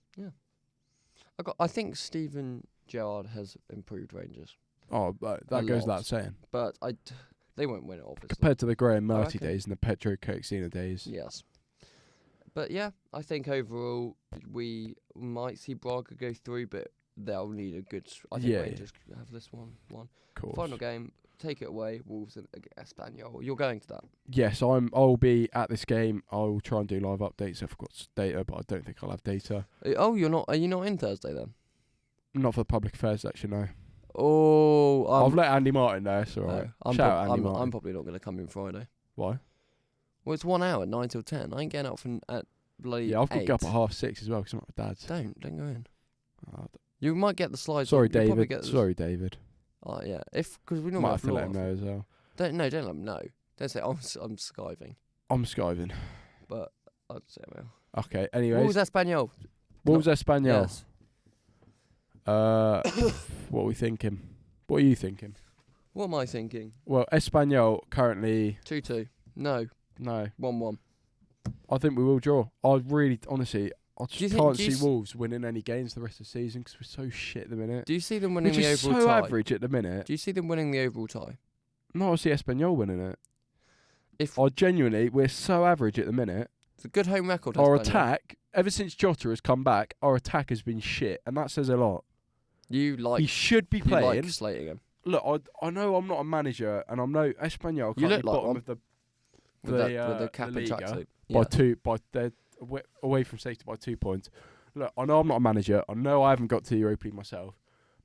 I think Steven Gerrard has improved Rangers, Oh, but A that goes lot. without saying. but they won't win it obviously. Compared to the Graham I Murty reckon. days and the Petro Coxina days. Yes. But yeah, I think overall we might see Braga go through, but they'll need a good. I think Yeah, Rangers have this one. Of course. Final game, take it away, Wolves and Espanyol. You're going to that. Yes, I'll be at this game. I'll try and do live updates. I've got data, but I don't think I'll have data. Oh, you're not. Are you not in Thursday then? Not for the public affairs section, no. Oh, I've let Andy Martin know. It's all no, right. I'm, Shout prob- out Andy Martin. I'm probably not going to come in Friday. Why? Well, it's 1 hour, 9 till 10. I ain't getting up at bloody. Yeah, I've got to 8. get up at 6:30 as well because I'm at my dad's. Don't go in. Oh, You might get the slides. sorry, You'll probably David. get the- Sorry, David. Oh yeah, because we Might normally have to let him law. know as well. Don't let him know. Don't say I'm skiving, I'm skiving. but I'd say well. Okay. Anyways, Wolves Espanyol. Wolves Espanyol. Yes. What are we thinking? What are you thinking? What am I thinking? Well, Espanyol currently 2-2. No. no. 1-1. I think we will draw. I really, honestly, I Do you just think- can't do you see s- Wolves winning any games the rest of the season because we're so shit at the minute. Do you see them winning We're the just overall so tie? average at the minute. Do you see them winning the overall tie? No, I see Espanyol winning it. If I genuinely, we're so average at the minute. it's a good home record. Our Espanyol. attack, ever since Jota has come back, our attack has been shit, and that says a lot. You like. He should be You playing. like slating him Look, I know I'm not a manager, and I'm no Espanyol. You currently look like bottom one. of the with the cap La and Liga tracksuit. by Yeah. 2 by they're away from safety by 2 points. Look, I know I'm not a manager. I know I haven't got to the Europa League myself,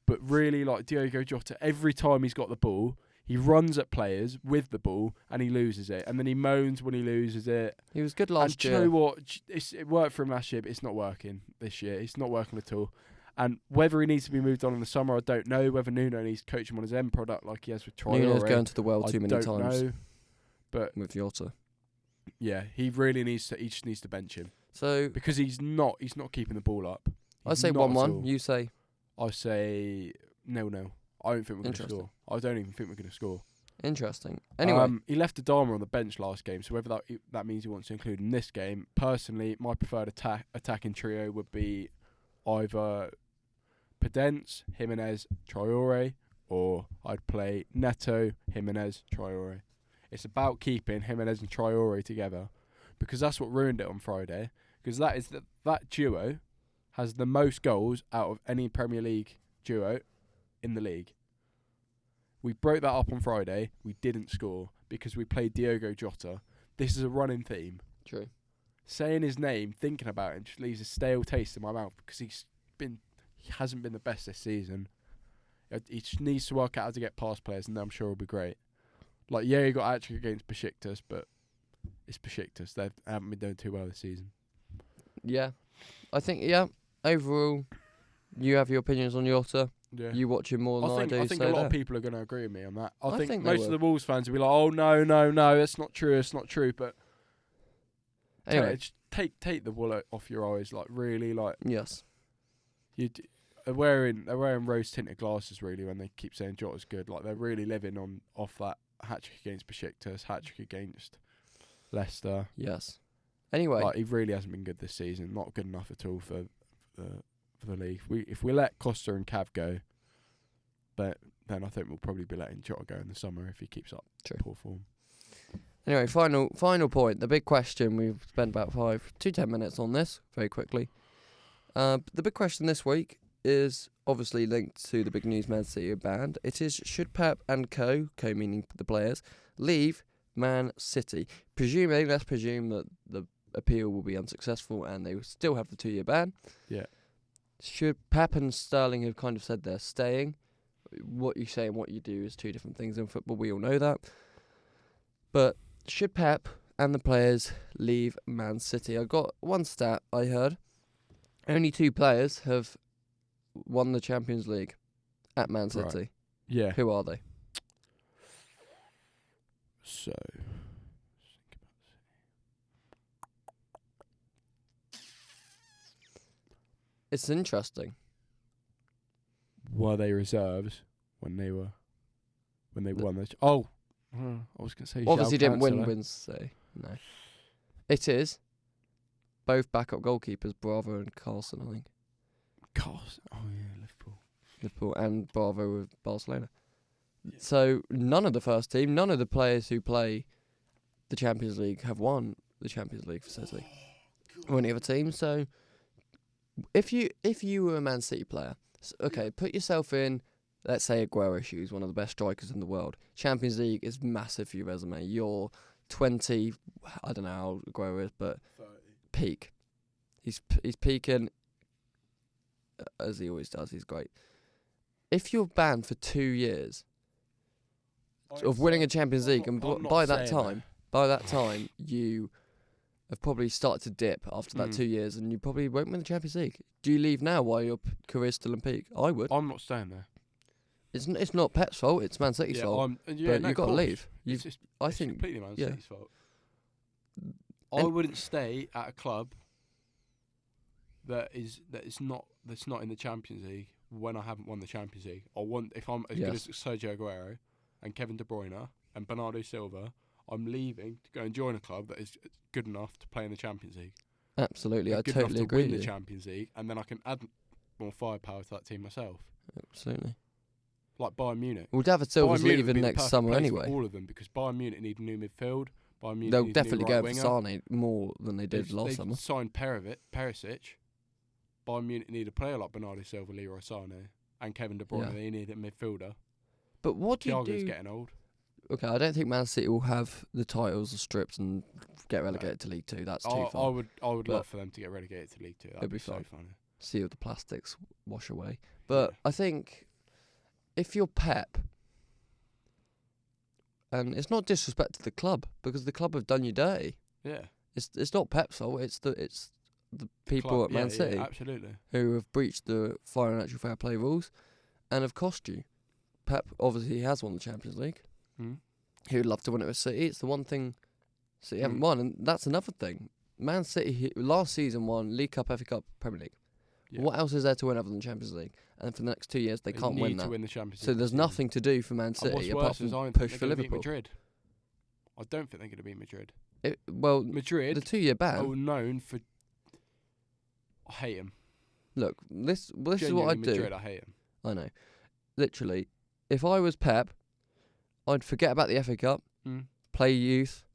but really, like Diogo Jota, every time he's got the ball, he runs at players with the ball and he loses it, and then he moans when he loses it. He was good And last do year. you know what? It worked for him last year, but it's not working this year. It's not working at all. And whether he needs to be moved on in the summer, I don't know. Whether Nuno needs to coach him on his end product like he has with Traore, Nuno's going to the world I too many don't times know. But with Jota. yeah, he really needs to. He just needs to bench him So because he's not keeping the ball up. I He's say not at 1-1. all. You say I say no. I don't think we're going to Interesting. score. I don't even think we're going to score. interesting. Anyway, He left Adama on the bench last game, so whether that means he wants to include in this game. Personally, my preferred attacking trio would be either Pedence, Jimenez, Traore, or I'd play Neto, Jimenez, Traore. It's about keeping Jimenez and Traore together because that's what ruined it on Friday. Because that duo has the most goals out of any Premier League duo in the league. We broke that up on Friday. We didn't score because we played Diogo Jota. This is a running theme. true. Saying his name, thinking about him, just leaves a stale taste in my mouth because he hasn't been the best this season. He just needs to work out how to get past players, and I'm sure he'll be great. Like, yeah, he got hat-trick against Besiktas, but it's Besiktas. They haven't been doing too well this season. Yeah. I think, overall, you have your opinions on Jota. Yeah. You watch him more than I do. I think a lot of people are going to agree with me on that. I think they most of will. the Wolves fans will be like, "Oh no, that's not true. It's not true." But Anyway, just take the wool off your eyes. Like, really, like yes. they're wearing rose tinted glasses really when they keep saying Jota's good. Like, they're really living off that hat-trick against Besiktas, hat-trick against Leicester. Yes. Anyway, Like, he really hasn't been good this season. Not good enough at all for the league. If we let Costa and Cav go, but then I think we'll probably be letting Jota go in the summer if he keeps up poor form. Anyway, final point. The big question. We've spent about 5 to 10 minutes on this very quickly. The big question this week is obviously linked to the big news Man City banned. It is, should Pep and co meaning the players, leave Man City? Let's presume that the appeal will be unsuccessful and they will still have the 2-year ban. Yeah. Should Pep and Sterling have kind of said they're staying? What you say and what you do is 2 different things in football. We all know that. But should Pep and the players leave Man City? I got one stat I heard. Only 2 players have won the Champions League at Man City. Right. Yeah. Who are they? So, It's interesting. were they reserves when they won the? I was going to say. Obviously João didn't win Cancelo. wins, so no. It is both backup goalkeepers, Bravo and Carlson, I think. Oh yeah, Liverpool and Bravo with Barcelona. Yeah. So none of the first team, none of the players who play the Champions League have won the Champions League for City or any other team. So if you were a Man City player, okay, put yourself in, let's say Aguero, who's one of the best strikers in the world. Champions League is massive for your resume. You're 20, I don't know how old Aguero is, but 30. peak. He's peaking as he always does. He's great. If you're banned for 2 years of winning a Champions League, and by that time you have probably started to dip after that 2 years, and you probably won't win the Champions League. Do you leave now while your career's still in peak? I would. I'm not staying there. It's not Pep's fault. It's Man City's fault. But you've got to leave. It's think completely Man yeah. City's fault. I wouldn't stay at a club that's not in the Champions League when I haven't won the Champions League. If I'm as good as Sergio Aguero and Kevin De Bruyne and Bernardo Silva, I'm leaving to go and join a club that is good enough to play in the Champions League. Absolutely, I good totally enough to agree win with the you. Champions League, and then I can add more firepower to that team myself. Absolutely. Like Bayern Munich. Well, David Silva's leaving next summer anyway. All of them, because Bayern Munich need a new midfield. Bayern Munich They'll need definitely a new go right for winger. Sane more than they did last summer. They've signed Perisic. Bayern Munich need a player like Bernardo Silva, Leroy Sane, and Kevin De Bruyne. Yeah. They need a midfielder. But what do you Thiago's do? getting old. Okay, I don't think Man City will have the titles stripped and get relegated to League 2. That's too far. I would love for them to get relegated to League 2. That'd It'd be so fun. funny. See if the plastics wash away. But Yeah. I think if you're Pep, and it's not disrespect to the club because the club have done you dirty. Yeah. It's not Pep's fault. It's the people Club, at Man yeah, City absolutely. who have breached the financial fair play rules and have cost you. Pep obviously has won the Champions League. Mm. He would love to win it with City. It's the one thing City haven't won, and that's another thing. Man City last season won League Cup, FA Cup, Premier League. Yeah. What else is there to win other than Champions League? And for the next 2 years, they can't need win to that. win the Champions League. So there's this season. nothing to do for Man And City what's apart worse is I from don't push think for they're gonna beat Liverpool. Madrid. I don't think they're going to beat Madrid. Well, Madrid the 2-year ban. are known for. I hate them. Look, this is what I'd do. Madrid, I hate them. I know. Literally, if I was Pep, I'd forget about the FA Cup, play youth,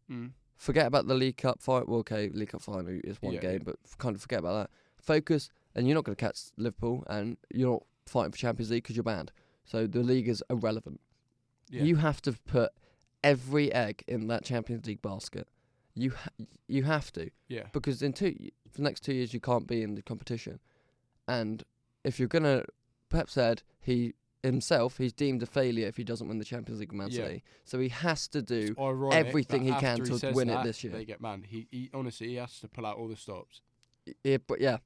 forget about the League Cup final. Well, okay, League Cup final is one game, but kind of forget about that. Focus, and you're not going to catch Liverpool, and you're not fighting for Champions League because you're banned. So the league is irrelevant. Yeah. You have to put every egg in that Champions League basket. You have to. Yeah. Because for the next 2 years you can't be in the competition, and if you're gonna, Pep said he himself, he's deemed a failure if he doesn't win the Champions League with Man Yeah. City. So he has to do It's ironic everything that he can after to says win it that, this year. They get man. He honestly he has to pull out all the stops. Yeah, but yeah,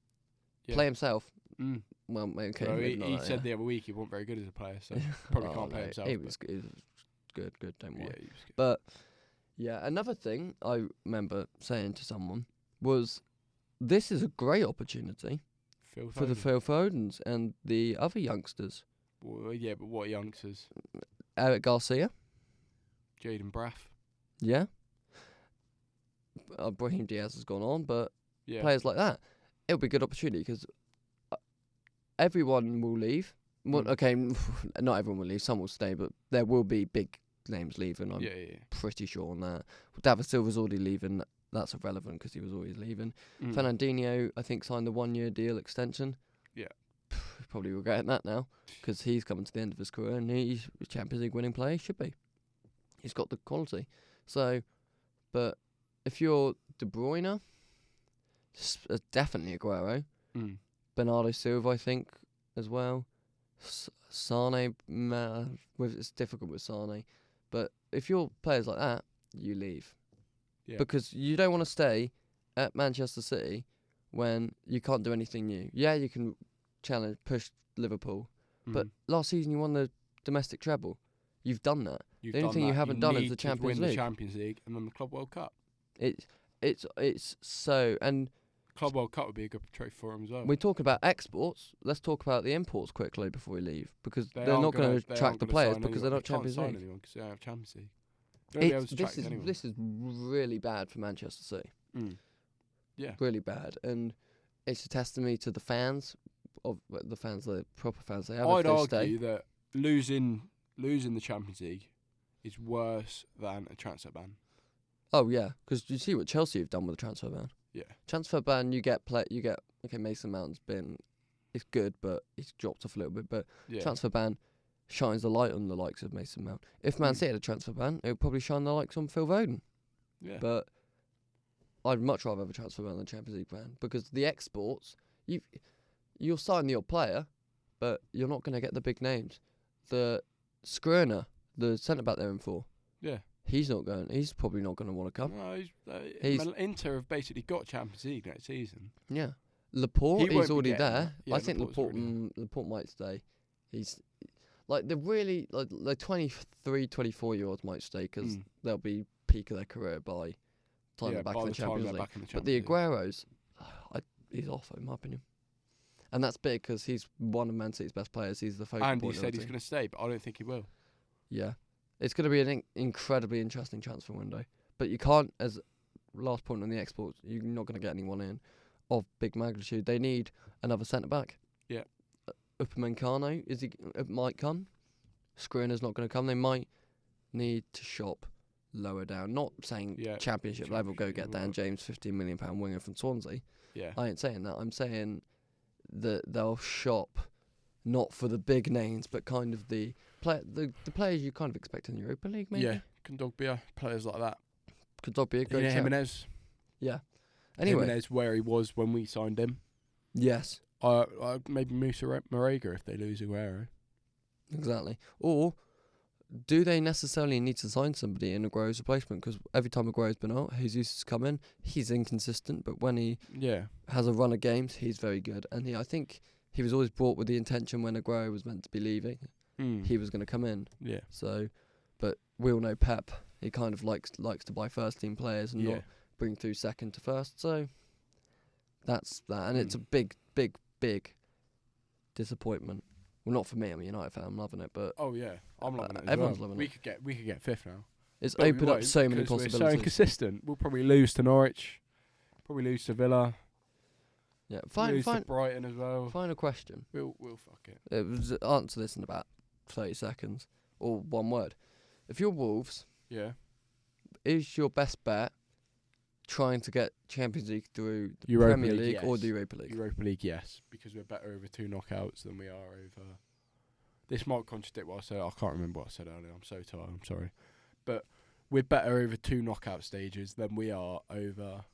Yeah. play himself. Mm. Well, okay. So maybe he not said that, the other week he wasn't very good as a player, so probably can't play no, himself. He but- was good. Don't worry. yeah, he was good. But yeah, another thing I remember saying to someone was, this is a great opportunity Phil for the Foden. Phil Fodens and the other youngsters. Well, yeah, but what youngsters? Eric Garcia, Jaden Braff. yeah. Brahim Diaz has gone on, but Yeah. players like that, it'll be a good opportunity because everyone will leave. Well, Mm. okay, not everyone will leave. Some will stay, but there will be big names leaving. I'm Yeah. pretty sure on that. David Silva's already leaving. That's irrelevant because he was always leaving. Mm. Fernandinho, I think, signed the 1-year deal extension. Yeah. He's probably regretting that now because he's coming to the end of his career and he's a Champions League winning player. He should be. He's got the quality. So, but if you're De Bruyne, definitely Aguero. Mm. Bernardo Silva, I think, as well. Sane, it's difficult with Sane. But if you're players like that, you leave. Yeah. Because you don't want to stay at Manchester City when you can't do anything new. Yeah, you can push Liverpool. But Mm. last season you won the domestic treble. You've done that. You've the only done thing you that. haven't done is need the to Champions win League. the Champions League and then the Club World Cup. It's so, and Club World Cup would be a good trophy for him as well. we talk about exports. Let's talk about the imports quickly before we leave because They they're aren't not going gonna- to they attract aren't the gonna players sign because they're anyone. not They can't Champions sign League. anyone 'cause they don't have Champions League. They won't be able to attract anyone. This is really bad for Manchester City. Mm. Yeah. Really bad, and it's a testimony to the fans of the fans, the proper fans they have. I'd if they argue stay. that losing the Champions League is worse than a transfer ban. Oh yeah, because you see what Chelsea have done with the transfer ban. Yeah. Transfer ban, you get okay. Mason Mount's it's good, but he's dropped off a little bit. But Yeah. transfer ban shines the light on the likes of Mason Mount. If Man Mm. City had a transfer ban, it would probably shine the lights on Phil Foden. Yeah. But I'd much rather have a transfer ban than a Champions League ban because the exports, you'll sign the odd player, but you're not going to get the big names. The Skriniar, the centre back they're in for, Yeah. he's probably not going to want to come. No, He's- Inter have basically got Champions League next season. Yeah, Laporte, He won't he's be already getting there. that. Yeah, I think Laporte's Laporte, already Laporte might stay. He's like the really like 23, 24-year-olds might stay because Mm. they'll be peak of their career by time Yeah, they're back by in the the time Champions they're League. back in the But the Champions League. Aguero's, he's off in my opinion, and that's big because he's one of Man City's best players. He's the focal And he point of said the he's team. going to stay, but I don't think he will. Yeah, it's going to be an incredibly interesting transfer window. But you can't, as last point on the exports, you're not going to get anyone in of big magnitude. They need another centre back. Yeah. Upamecano might come. Skriniar's not going to come. They might need to shop lower down. Not saying Yeah, championship level. Go championship get Dan level. James, £15 million winger from Swansea. Yeah. I ain't saying that. I'm saying that they'll shop not for the big names, but kind of the players you kind of expect in the Europa League. Maybe. Yeah. Kondogbia, players like that. Could that be a great shout? Jimenez. Yeah. Anyway, Jimenez, where he was when we signed him. yes, Maybe Musa Marega if they lose Aguero. exactly. Or do they necessarily need to sign somebody in Aguero's replacement? Because every time Aguero's been out, Jesus has come in. He's inconsistent, but when he Yeah. has a run of games, he's very good. And I think he was always brought with the intention when Aguero was meant to be leaving, Mm. he was going to come in. Yeah. So, but we all know Pep. He kind of likes to buy first team players and Yeah. not bring through second to first. So that's that, and it's a Mm. big disappointment. Well, not for me. I'm a United fan. I'm loving it, but Oh yeah, I'm loving it. As everyone's well. loving we it. could get fifth now. it's But we opened up won't so many 'cause We're so possibilities. inconsistent. We'll probably lose to Norwich. Probably lose to Villa. Yeah, Lose to Brighton as well. final question. We'll fuck it. Answer this in about 30 seconds or one word. If you're Wolves, Yeah. is your best bet trying to get Champions League through the Europa Premier League, League or yes. the Europa League? Europa League, yes, because we're better over 2 knockouts than we are over. This might contradict what I said. I can't remember what I said earlier. I'm so tired. I'm sorry, but we're better over 2 knockout stages than we are over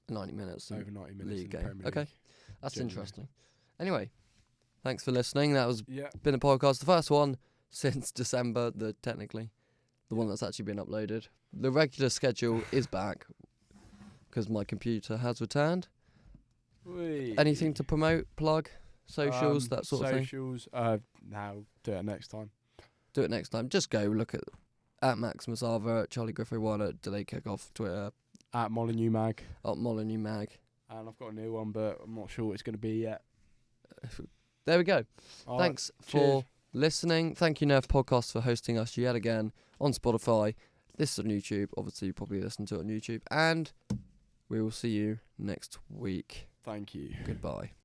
90 minutes. over 90 minutes league in the game. Premier Okay. League. That's generally. interesting. Anyway, Thanks for listening. That was Yeah. been a podcast, the first one since December, the one that's actually been uploaded. The regular schedule is back because my computer has returned. Anything to promote, plug, socials, that sort of thing? Socials, now do it next time. Do it next time. Just go look at Maximus Arthur, at Charlie Griffey 1, at Delay Kickoff, Twitter, At Molyneux Mag. at Molyneux Mag. And I've got a new one, but I'm not sure what it's going to be yet. There we go. All right, Thanks for listening. Thank you, Nerf Podcast, for hosting us yet again on Spotify. This is on YouTube. Obviously, you probably listen to it on YouTube. And we will see you next week. Thank you. Goodbye.